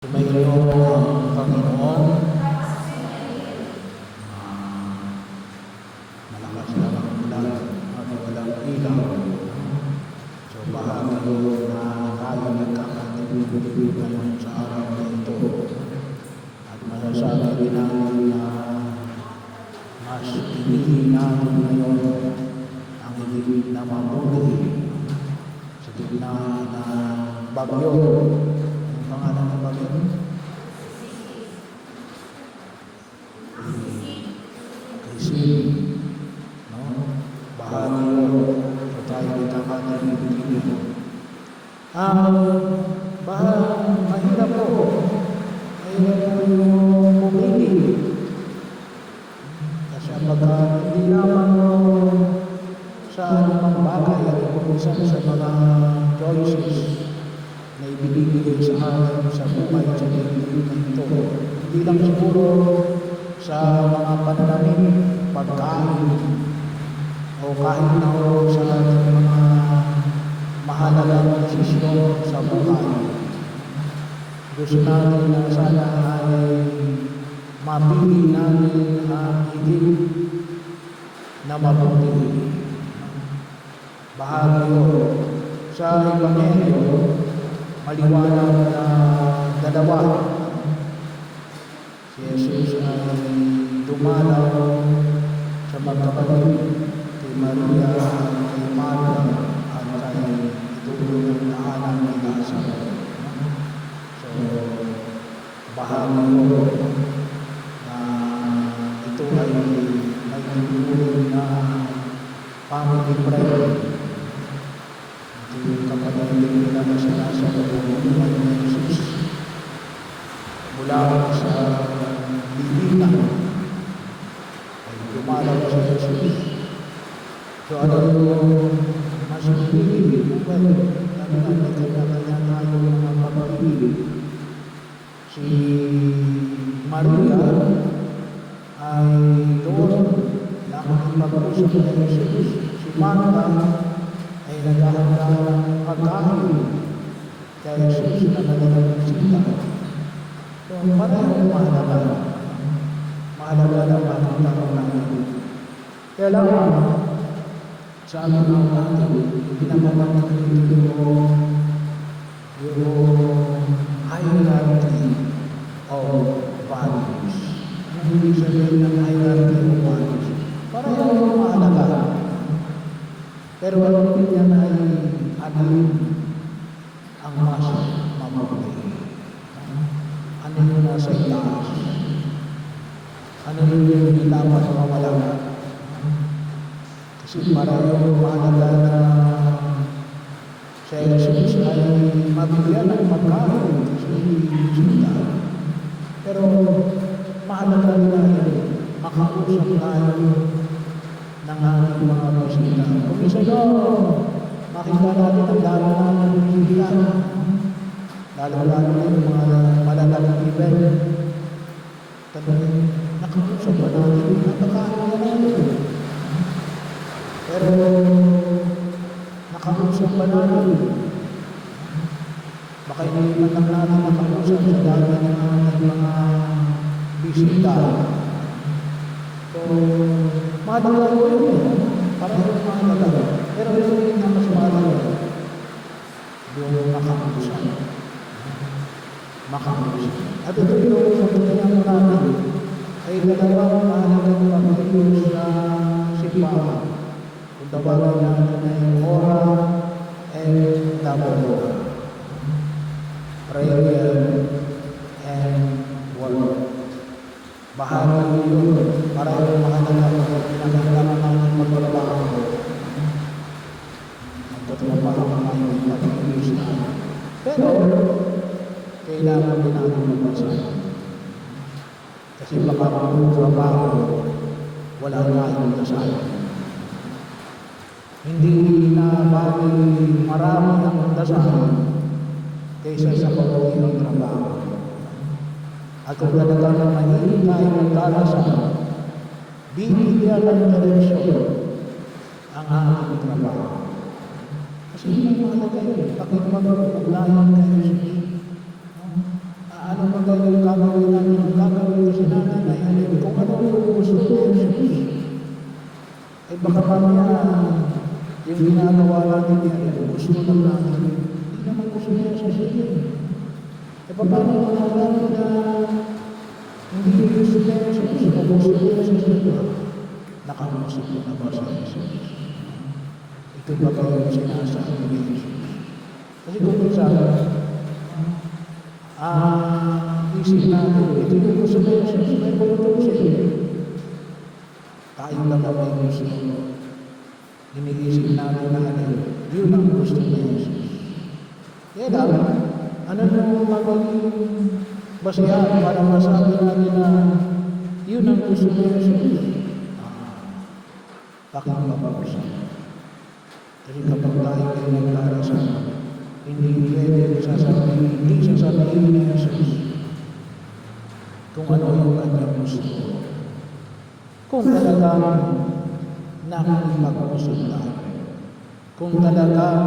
Mayroong Panginoon, malakas lang ang ulan at walang ilaw. So bahagi yun na tayo nagkakatibig ngayon sa araw na ito. At masasabi rin namin na mas pinili natin ngayon ang higit na mabuti sa gitna ng bagyo. Ang pangalan ng bagyo? Kasi, no? Bahagi yun. So tayo nagkakatibig. Mahirap po. Mahirap po yung pumili. Kasi pagka hindi naman sa anumang bagay at kumisan sa mga choices na ibibigay sa atin sa buhay sa daigdig na ito. Hindi lang siguro sa mga pananamit, pagkain, o kahit na sa ating mga mahalagang desisyon sa buhay. Gusto natin na sana ay mapili natin ang higit na mabuti. Bahagi yun sa Ebanghelyo, maliwanag na dalawa. Si Jesus ay dumalaw sa magkapatid kay Maria, kay Martha, at kay itulong na anak ni Lazaro. So, bahagi mo na ito ay may tutulong na family prayer. Yung kapatid nila na sinasama ng buhay ng Jesus mula sa bibina ay lumalaw sa Jesus. So ano yung mas pinili? Well, dami natin kanya-kanya tayo ng mapapili. Si Maria ay doon nakakipag-usap na Jesus. Si Martha ay naghahanda ng pagkain kaya Jesus na nagagawin. So, parang mahalaga na makita ko natin. Kaya lang, sa amin ang natin, pinapamatakin yung hierarchy of values. Hindi sabihin ng hierarchy of values. Parang yung mahalaga. Pero ang niya ay alin ang mas mabuti. Ano yung nasa itaas? Ano yung dapat mawala? Kasi para yung mahalaga na sa Jesus ay mabigyan ng pagkain kasi sila. Pero mahalaga na makausap tayo ng ating mga bisita. Kung isa doon, makita natin ang dami ng bisita. Lalo-lalo na yung mga malalaking event. Tanong, nakakusap ba natin? Napakaano na natin. Pero, nakakusap ba natin? Baka hindi man lang natin nakakusap sa dami ng ating mga bisita. So, mahalaga ko yun. Parang yung mahalaga. Pero yung na mas mahalaga, yung makakusap. At ito yung pagkakayang natin ay dalawang mahalagang pag-ilos na simbahan. Kung tawagan natin ay ora and tabora. Prayer and word. Bahagi yun para yung mahalaga ko pinagandang natin magtrabaho. Magtrabaho natin pag-ilos na. Pero, kailangan din natin magpasaya. Kasi baka ang trabaho, wala tayong dasal. Hindi na bagay marami ang dasal kaysa sa pagpapilong trabaho. At kung talagang mahilig tayo magdarasal, bibigyan ng direksyon ang ating trabaho. Kasi hindi mahalaga yun. Pakipaglayan kayo sa ano ba tayo gagawin natin? Ang gagawin kasi natin ay kung ano yung gusto ni Jesus. Ay baka mamaya yung ginagawa natin yan, gusto lang natin. Hindi naman gusto niya sa sige. E paano masasabi na hindi gusto niya sa Jesus o gusto niya sa sige? Nakamusip na ba sa Jesus? Ito ba kayo sinasabi ni Jesus? Kasi kung minsan, isip natin, ito yung gusto niya sa Jesus, may pulutusin. Tayo lang ang may gusto. Iniisip natin na yun ang gusto ni Jesus. Kaya lang, ano yung magiging basihan para masabi natin na yun ang gusto ni Jesus? Bakit mapapasa? Kasi kapag tayo ay nagdarasal, hindi pwede sasabihin ni Jesus kung ano yung kanyang gusto. Kung talagang nakikipag-usap tayo, kung talagang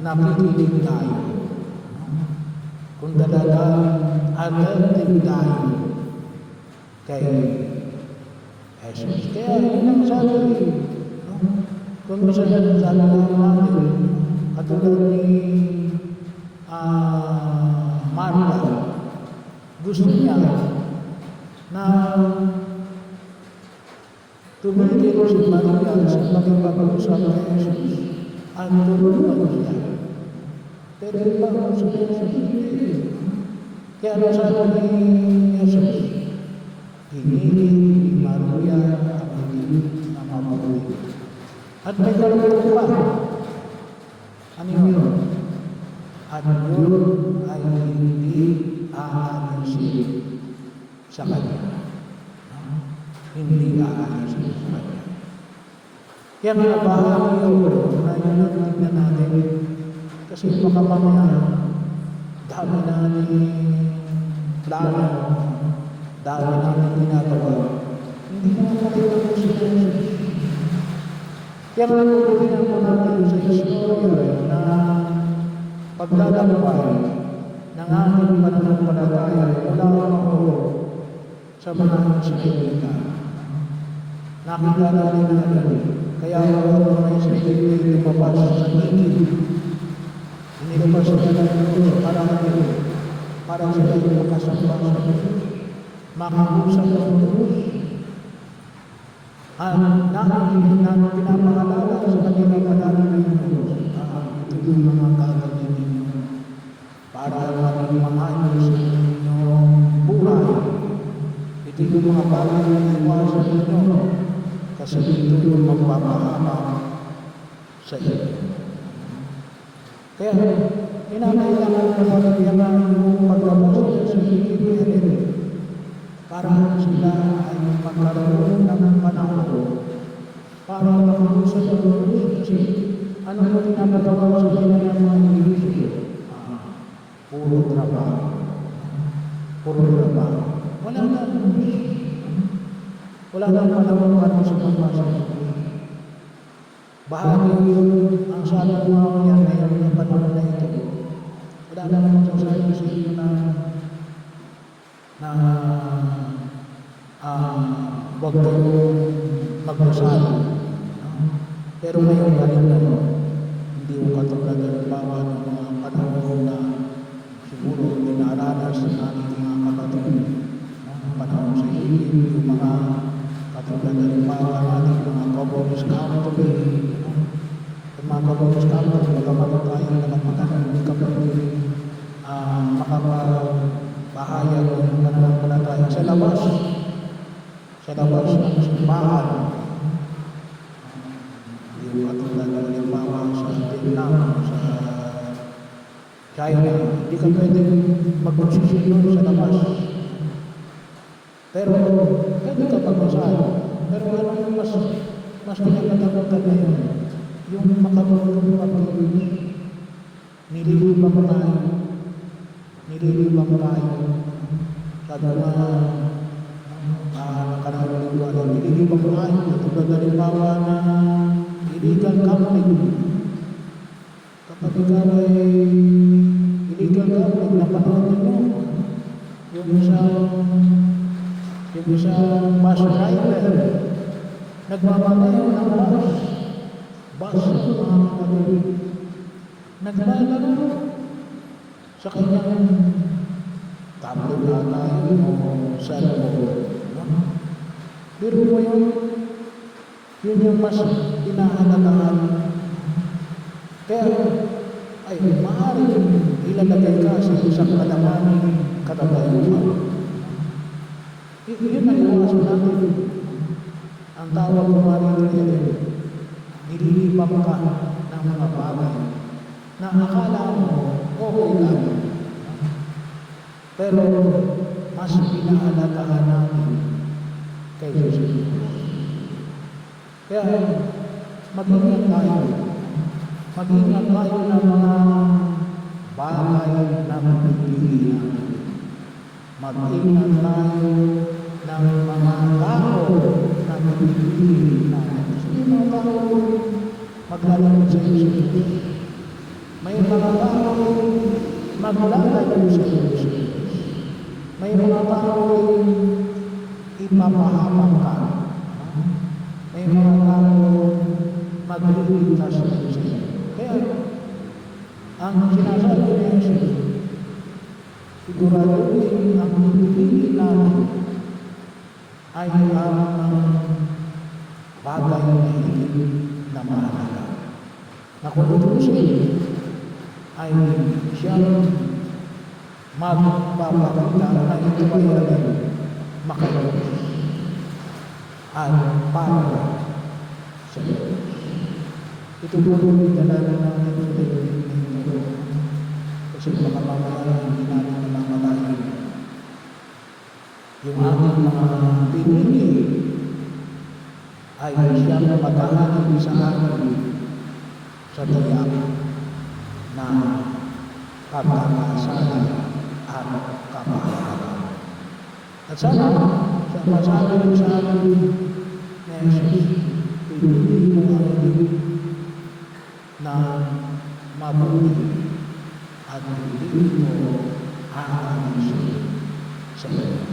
nakikinig tayo, kung talagang attentive tayo kay Jesus. Kaya yun ang sabi, no? Kung minsan sabi natin, katulad ni Martha, gusto niya na tumigil si Maria sa makipag-usap kay Jesus at tulungan siya. Pero iba ang susunod. Kaya ano sabi ni Jesus? Hinili ni Maria ang hindi na mabuhay. At may kalungkot pa. Ano yun? At yun ay hindi aalisin sa kanya. Hindi aalisin sa kanya. Kaya mga bahagi yun na yun ang tignan natin. Kasi baka mamaya, dami natin plano, dami natin ginagawa. Hindi naman makita ko si Jesus. Kaya mga tutulinan ko natin sa istorya na pagdadamuhan ng ating pananampalataya mula ako sa mga Israelita. Nakita natin natin, kaya ang mga Israelita lumabas sa higit. Inilabas nila ng Diyos para sila yung makasamba sa Diyos, makausap ng Diyos. Pinapangalala sa kanila panalo ng Diyos. Ito yung mga gagawin ninyo para maging maayos sa inyong buhay. Ito yung mga bagay na iwasan ninyo kasi ito yung magpapahama sa inyo. Kaya, kinakailangan ko magbiyaman yung paglabas sa higit natin para sila ay magkaroon ng panahon para makausap ang Diyos. Kasi ano yung pinapagawa sa kanila ng mga individual? Puro trabaho. Puro trabaho. Wala na. Wala na panahon para sa pagbasa. Bahagi yun ang sabi ng mga yan ngayon ng panahon na ito. Wala na naman sasabi sa inyo na wag kayong magdasal. Pero ngayon galing na hindi yung katulad ng bawa ng mga panahon na siguro dinaranas ng ating mga kapatid. Panahon sa higit, yung mga katulad ng bawa natin, mga Cobos County, mga Cobos County, magkamaroon tayo ng magkakaroon, hindi ka pwede makapahayag ng pananampalataya sa labas ng simbahan. Yung katulad ng limbawa sa Vietnam, sa China, hindi ka pwede mag-posisyon sa labas. Pero pwede ka pag-asal. Pero ano yung mas kinakatakutan na yun? Yung makatulong pag-ibig. Nililibang tayo. Sabi na nakaraan ko, nililibang tayo. Katulad na limbawa na illegal gambling. Kapag ikaw ay illegal gambling, napanood ninyo. yung isang bus driver, nagmamaneho ng bus mga kapatid, naglalaro sa kanyang tablet ata yun o cellphone. Pero mo yun yung mas pinahalagahan. Kaya ay maaaring ilalagay ka sa isang kalaman katatayuan. Yun ang iwasan natin. Ang tawag ng maaaring nililibang ka ng mga bagay na akala mo okay lang. Pero mas pinahalagahan natin kay Jesus. Kaya mag-ingat tayo. Mag-ingat tayo ng mga bagay na pinipili natin. Mag-ingat tayo ng mga tao na pinipili natin. May mga tao maglalaro sa Jesus. May mga tao maglalaro sa Jesus. May mga tao ipapahamak ka. May mga tao magliligtas sa iyo. Kaya, ang sinasabi ni Jesus, siguraduhin ang pipiliin natin ay ang bagay na hindi na mahalaga. Na kung tutusin ay siyang magpapakita na ito ay makayos at para sa iyo. Ito po yung dalalan natin ito. Kasi baka mamaya hindi natin namamalayan yung ating mga pinili ay siyang maghahanap sa atin sa tiyak na pagkakasala at kapahalagan. At sana, sa masabi sa atin na Jesus, pinili mo ang na mabuti at hindi mo aanis sa iyo.